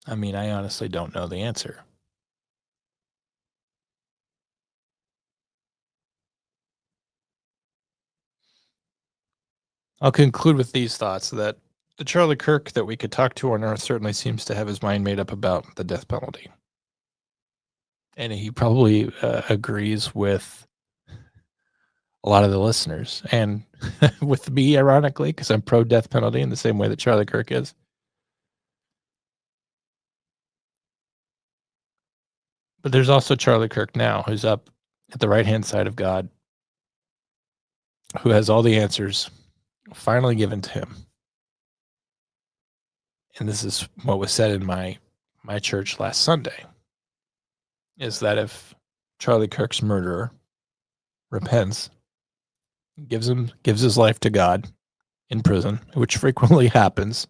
I mean, I honestly don't know the answer. I'll conclude with these thoughts that the Charlie Kirk that we could talk to on Earth certainly seems to have his mind made up about the death penalty. And he probably agrees with a lot of the listeners and with me, ironically, because I'm pro death penalty in the same way that Charlie Kirk is. But there's also Charlie Kirk now, who's up at the right-hand side of God, who has all the answers finally given to him. And this is what was said in my church last Sunday, is that if Charlie Kirk's murderer repents, gives his life to God in prison, which frequently happens.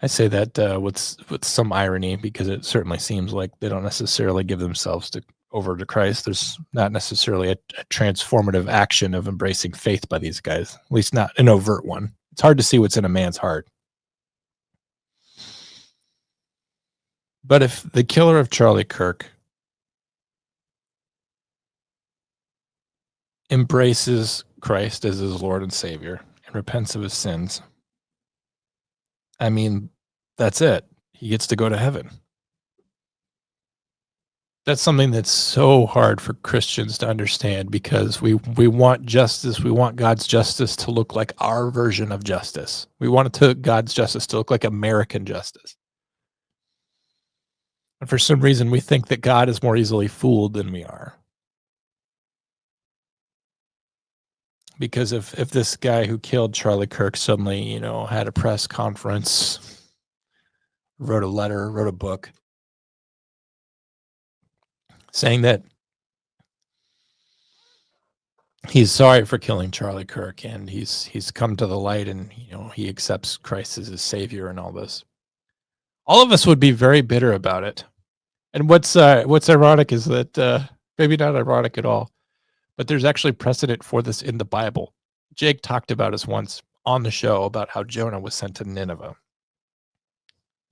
I say that with some irony because it certainly seems like they don't necessarily give themselves over to Christ. There's not necessarily a transformative action of embracing faith by these guys, at least not an overt one. It's hard to see what's in a man's heart. But if the killer of Charlie Kirk embraces Christ as his Lord and Savior and repents of his sins, I mean, that's it. He gets to go to heaven. That's something that's so hard for Christians to understand because we want justice. We want God's justice to look like our version of justice. We want God's justice to look like American justice. And for some reason, we think that God is more easily fooled than we are. Because if this guy who killed Charlie Kirk suddenly, had a press conference, wrote a letter, wrote a book, saying that he's sorry for killing Charlie Kirk and he's come to the light and he accepts Christ as his Savior and all this, all of us would be very bitter about it. And what's ironic is that maybe not ironic at all, but there's actually precedent for this in the Bible. Jake talked about us once on the show about how Jonah was sent to Nineveh.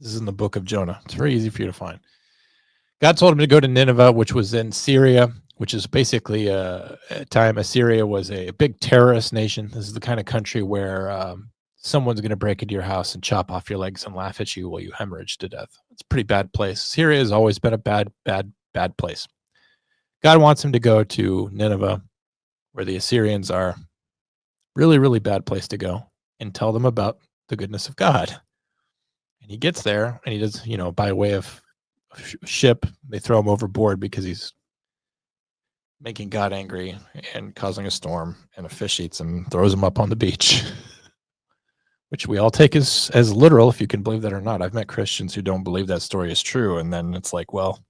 This is in the book of Jonah. It's very easy for you to find. God told him to go to Nineveh, which was in Syria, which is basically at a time Assyria was a big terrorist nation. This is the kind of country where someone's going to break into your house and chop off your legs and laugh at you while you hemorrhage to death. It's a pretty bad place. Syria has always been a bad place. God wants him to go to Nineveh, where the Assyrians are. Really, really bad place to go, and tell them about the goodness of God. And he gets there, and he does, by way of ship, they throw him overboard because he's making God angry and causing a storm, and a fish eats him, throws him up on the beach. which we all take as literal, if you can believe that or not. I've met Christians who don't believe that story is true, and then it's like, well,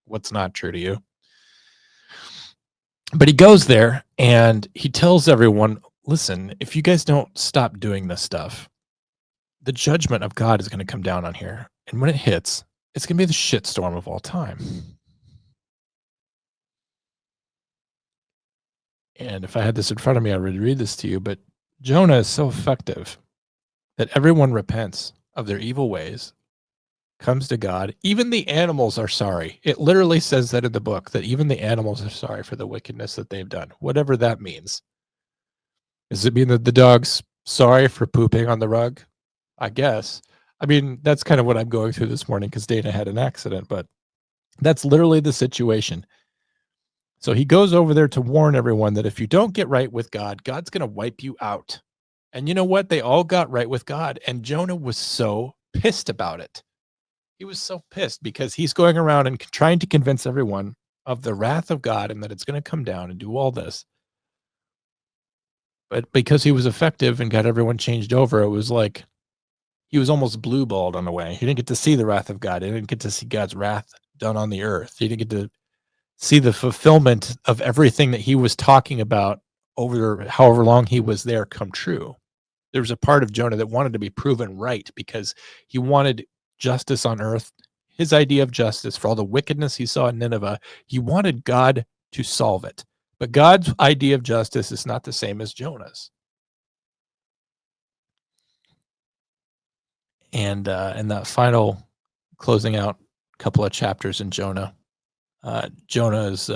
what's not true to you? But he goes there and he tells everyone, listen, if you guys don't stop doing this stuff, the judgment of God is going to come down on here. And when it hits, it's going to be the shitstorm of all time. And if I had this in front of me, I would read this to you. But Jonah is so effective that everyone repents of their evil ways, comes to God. Even the animals are sorry. It literally says that in the book, that even the animals are sorry for the wickedness that they've done, whatever that means. Does it mean that the dog's sorry for pooping on the rug? I guess. I mean, that's kind of what I'm going through this morning because Dana had an accident, but that's literally the situation. So he goes over there to warn everyone that if you don't get right with God, God's going to wipe you out. And you know what? They all got right with God. And Jonah was so pissed about it. He was so pissed because he's going around and trying to convince everyone of the wrath of God and that it's going to come down and do all this. But because he was effective and got everyone changed over, it was like he was almost blue-balled on the way. He didn't get to see the wrath of God. He didn't get to see God's wrath done on the earth. He didn't get to see the fulfillment of everything that he was talking about over however long he was there come true. There was a part of Jonah that wanted to be proven right because he wanted justice on earth. His idea of justice for all the wickedness he saw in Nineveh, he wanted God to solve it. But God's idea of justice is not the same as Jonah's. And in that final closing out couple of chapters in Jonah, Jonah is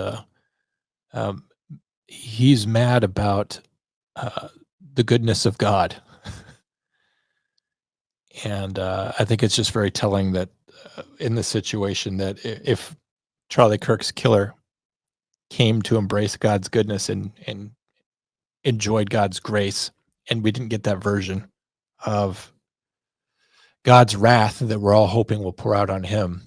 he's mad about the goodness of God. And I think it's just very telling that in this situation that if Charlie Kirk's killer came to embrace God's goodness and enjoyed God's grace, and we didn't get that version of God's wrath that we're all hoping will pour out on him,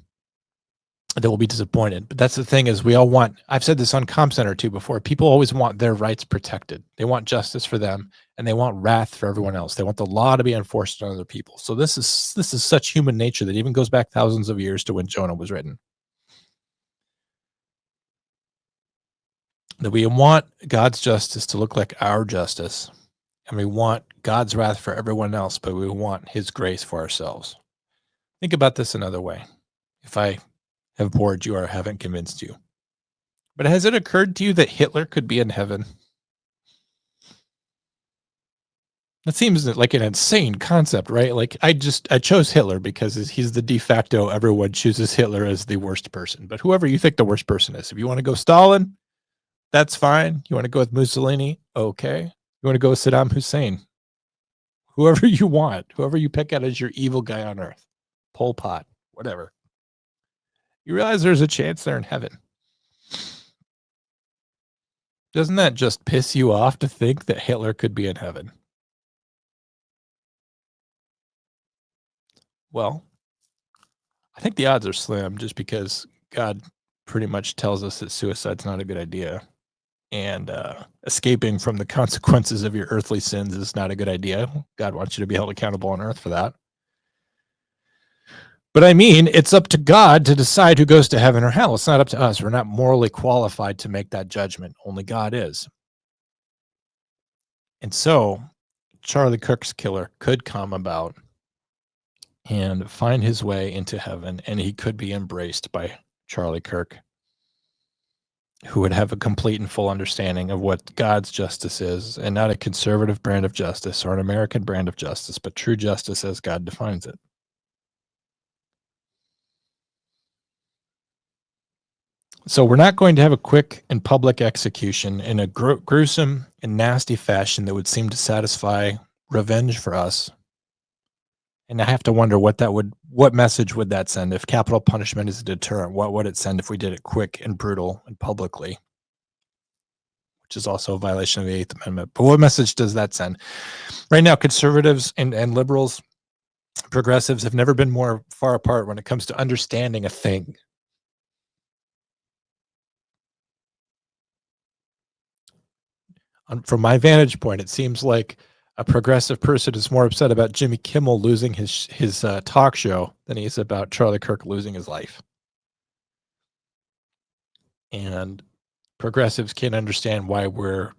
that we'll be disappointed. But that's the thing is we all want, I've said this on Com Center too before, people always want their rights protected. They want justice for them and they want wrath for everyone else. They want the law to be enforced on other people. So this is such human nature that even goes back thousands of years to when Jonah was written. That we want God's justice to look like our justice, and we want God's wrath for everyone else, but we want his grace for ourselves. Think about this another way. If I have bored you or haven't convinced you, but has it occurred to you that Hitler could be in heaven? That seems like an insane concept, right? Like I chose Hitler because he's the de facto, everyone chooses Hitler as the worst person. But whoever you think the worst person is, if you want to go Stalin, that's fine. You want to go with Mussolini? Okay. You want to go with Saddam Hussein? Whoever you want, whoever you pick out as your evil guy on earth, Pol Pot, whatever. You realize there's a chance they're in heaven. Doesn't that just piss you off to think that Hitler could be in heaven? Well, I think the odds are slim just because God pretty much tells us that suicide's not a good idea. And escaping from the consequences of your earthly sins is not a good idea. God wants you to be held accountable on earth for that. But I mean, it's up to God to decide who goes to heaven or hell. It's not up to us. We're not morally qualified to make that judgment. Only God is. And so Charlie Kirk's killer could come about and find his way into heaven, and he could be embraced by Charlie Kirk, who would have a complete and full understanding of what God's justice is, and not a conservative brand of justice or an American brand of justice, but true justice as God defines it. So we're not going to have a quick and public execution in a gruesome and nasty fashion that would seem to satisfy revenge for us. And I have to wonder what message would that send? If capital punishment is a deterrent, what would it send if we did it quick and brutal and publicly? Which is also a violation of the Eighth Amendment. But what message does that send? Right now, conservatives and liberals, progressives have never been more far apart when it comes to understanding a thing. From my vantage point, it seems like a progressive person is more upset about Jimmy Kimmel losing his talk show than he is about Charlie Kirk losing his life. And progressives can't understand why we're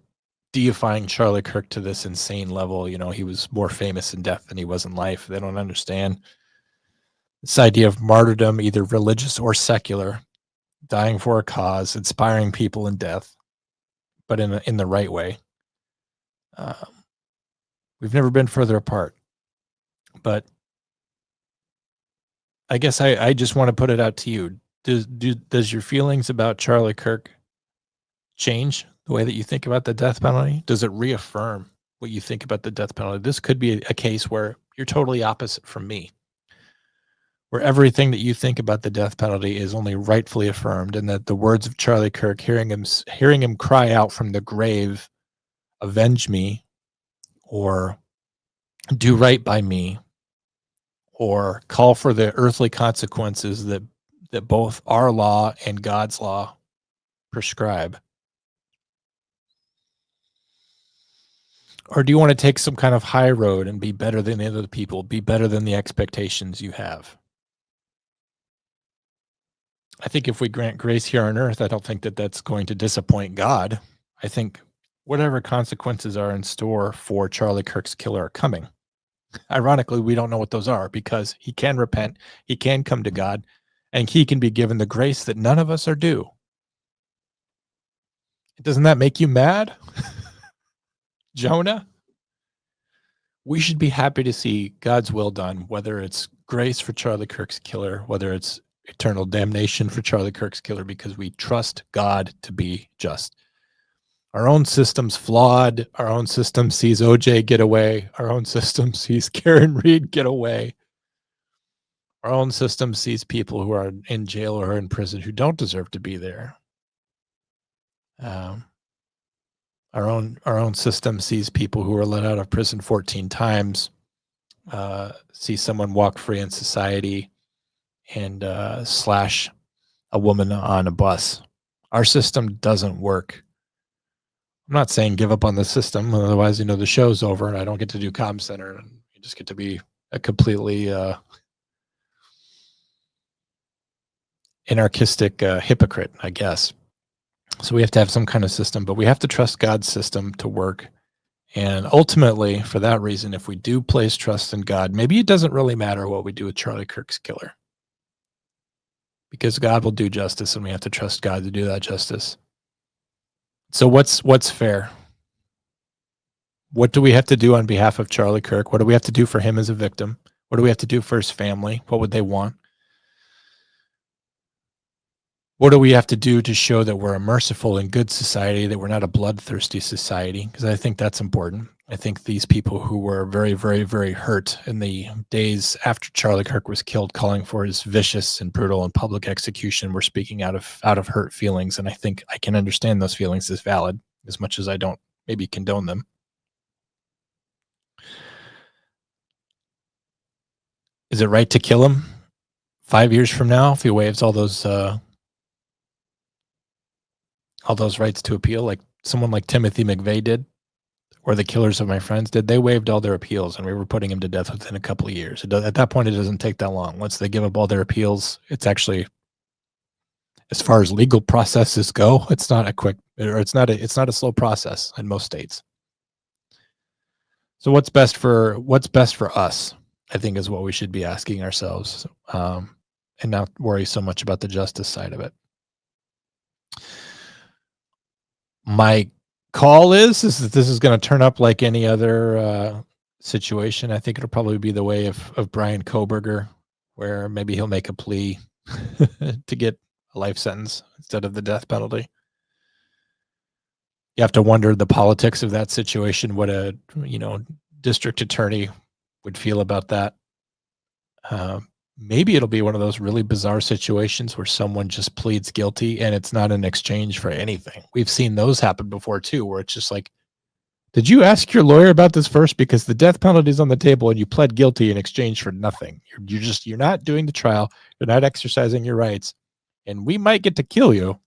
deifying Charlie Kirk to this insane level. You know, he was more famous in death than he was in life. They don't understand this idea of martyrdom, either religious or secular, dying for a cause, inspiring people in death, but in the right way. We've never been further apart. But I guess I just want to put it out to you. Does your feelings about Charlie Kirk change the way that you think about the death penalty? Does it reaffirm what you think about the death penalty? This could be a case where you're totally opposite from me, where everything that you think about the death penalty is only rightfully affirmed, and that the words of Charlie Kirk, hearing him cry out from the grave, "Avenge me," or "Do right by me," or call for the earthly consequences that both our law and God's law prescribe? Or do you want to take some kind of high road and be better than the other people, be better than the expectations you have? I think if we grant grace here on earth, I don't think that that's going to disappoint God. I think whatever consequences are in store for Charlie Kirk's killer are coming. Ironically, we don't know what those are because he can repent, he can come to God, and he can be given the grace that none of us are due. Doesn't that make you mad? Jonah? We should be happy to see God's will done, whether it's grace for Charlie Kirk's killer, whether it's eternal damnation for Charlie Kirk's killer, because we trust God to be just. Our own system's flawed. Our own system sees OJ get away. Our own system sees Karen Reed get away. Our own system sees people who are in jail or in prison who don't deserve to be there. Our own system sees people who are let out of prison 14 times, see someone walk free in society, and slash a woman on a bus. Our system doesn't work. I'm not saying give up on the system, otherwise, the show's over and I don't get to do Comm Center, and you just get to be a completely anarchistic hypocrite, I guess. So we have to have some kind of system, but we have to trust God's system to work. And ultimately, for that reason, if we do place trust in God, maybe it doesn't really matter what we do with Charlie Kirk's killer, because God will do justice, and we have to trust God to do that justice. So what's fair? What do we have to do on behalf of Charlie Kirk? What do we have to do for him as a victim? What do we have to do for his family? What would they want? What do we have to do to show that we're a merciful and good society, that we're not a bloodthirsty society? Because I think that's important. I think these people who were very, very, very hurt in the days after Charlie Kirk was killed, calling for his vicious and brutal and public execution, were speaking out of hurt feelings. And I think I can understand those feelings as valid, as much as I don't maybe condone them. Is it right to kill him 5 years from now if he waives all those rights to appeal, like someone like Timothy McVeigh did, or the killers of my friends did? They waived all their appeals, and we were putting him to death within a couple of years. At that point, it doesn't take that long. Once they give up all their appeals, it's actually, as far as legal processes go, it's not a quick, or it's not a slow process in most states. So what's best for us, I think, is what we should be asking ourselves, and not worry so much about the justice side of it. My call is that this is going to turn up like any other situation. I think it'll probably be the way of Brian Koberger, where maybe he'll make a plea to get a life sentence instead of the death penalty. You have to wonder the politics of that situation, what a district attorney would feel about that. Maybe it'll be one of those really bizarre situations where someone just pleads guilty and it's not in exchange for anything. We've seen those happen before too, where it's just like, did you ask your lawyer about this first? Because the death penalty is on the table and you pled guilty in exchange for nothing. You're not doing the trial. You're not exercising your rights, and we might get to kill you.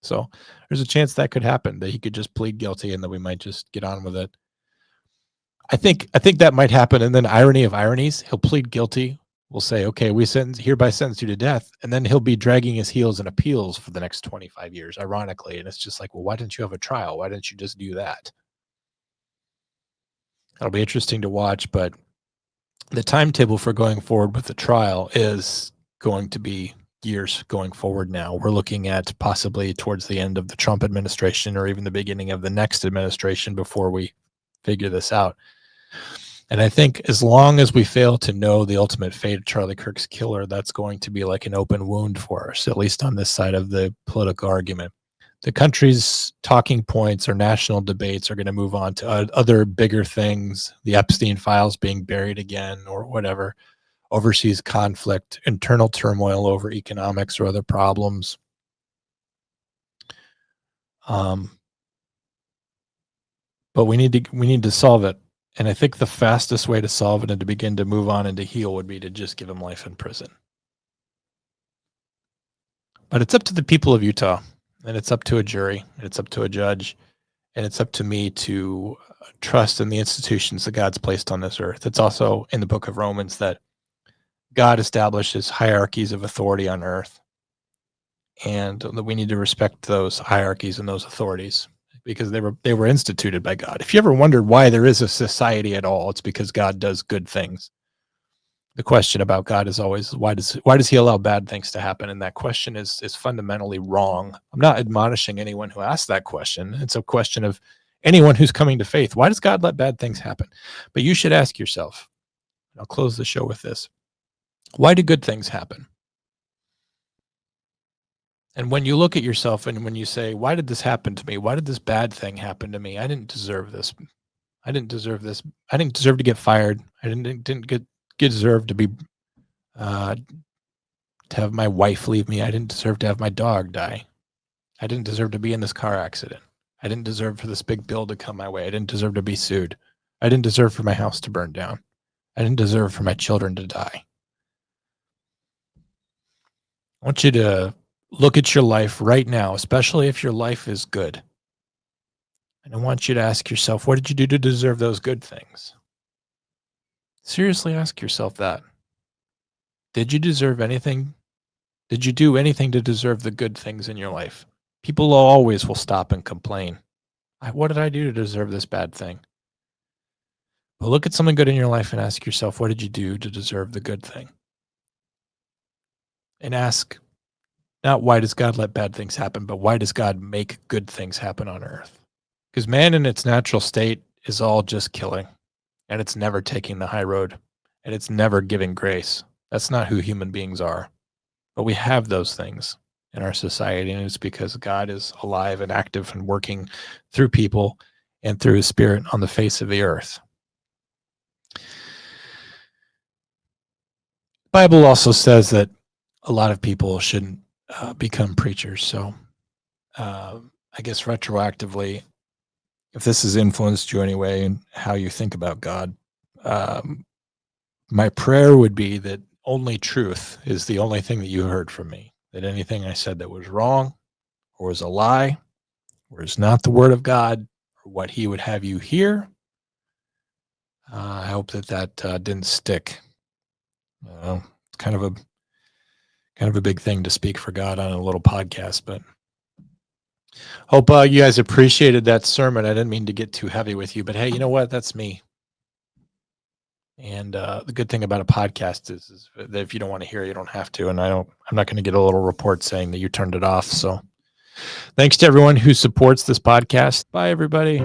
So there's a chance that could happen, that he could just plead guilty and that we might just get on with it. I think that might happen, and then irony of ironies, he'll plead guilty. We'll say, okay, we hereby sentence you to death, and then he'll be dragging his heels in appeals for the next 25 years, ironically. And it's just like, well, why didn't you have a trial? Why didn't you just do that? That'll be interesting to watch, but the timetable for going forward with the trial is going to be years going forward now. We're looking at possibly towards the end of the Trump administration or even the beginning of the next administration before we figure this out. And I think as long as we fail to know the ultimate fate of Charlie Kirk's killer, that's going to be like an open wound for us, at least on this side of the political argument. The country's talking points or national debates are going to move on to other bigger things, the Epstein files being buried again or whatever, overseas conflict, internal turmoil over economics or other problems. But we need to solve it. And I think the fastest way to solve it and to begin to move on and to heal would be to just give him life in prison. But it's up to the people of Utah, and it's up to a jury, and it's up to a judge, and it's up to me to trust in the institutions that God's placed on this earth. It's also in the book of Romans that God establishes hierarchies of authority on earth, and that we need to respect those hierarchies and those authorities, because they were instituted by God. If you ever wondered why there is a society at all, it's because God does good things. The question about God is always, why does he allow bad things to happen? And that question is fundamentally wrong. I'm not admonishing anyone who asks that question. It's a question of anyone who's coming to faith. Why does God let bad things happen? But you should ask yourself, and I'll close the show with this, why do good things happen? And when you look at yourself and when you say, why did this happen to me? Why did this bad thing happen to me? I didn't deserve this. I didn't deserve this. I didn't deserve to get fired. I didn't deserve to be to have my wife leave me. I didn't deserve to have my dog die. I didn't deserve to be in this car accident. I didn't deserve for this big bill to come my way. I didn't deserve to be sued. I didn't deserve for my house to burn down. I didn't deserve for my children to die. I want you to look at your life right now, especially if your life is good. And I want you to ask yourself, what did you do to deserve those good things? Seriously ask yourself that. Did you deserve anything? Did you do anything to deserve the good things in your life? People always will stop and complain. What did I do to deserve this bad thing? But look at something good in your life and ask yourself, what did you do to deserve the good thing? And ask, not why does God let bad things happen, but why does God make good things happen on earth? Because man in its natural state is all just killing, and it's never taking the high road, and it's never giving grace. That's not who human beings are. But we have those things in our society, and it's because God is alive and active and working through people and through his spirit on the face of the earth. The Bible also says that a lot of people shouldn't become preachers. So I guess retroactively, if this has influenced you anyway and how you think about God, my prayer would be that only truth is the only thing that you heard from me, that anything I said that was wrong or was a lie or is not the word of God or what he would have you hear, I hope that didn't stick. It's kind of a big thing to speak for God on a little podcast, but hope you guys appreciated that sermon. I didn't mean to get too heavy with you, but hey, you know what? That's me. And the good thing about a podcast is that if you don't want to hear, you don't have to. And I'm not going to get a little report saying that you turned it off. So thanks to everyone who supports this podcast. Bye, everybody.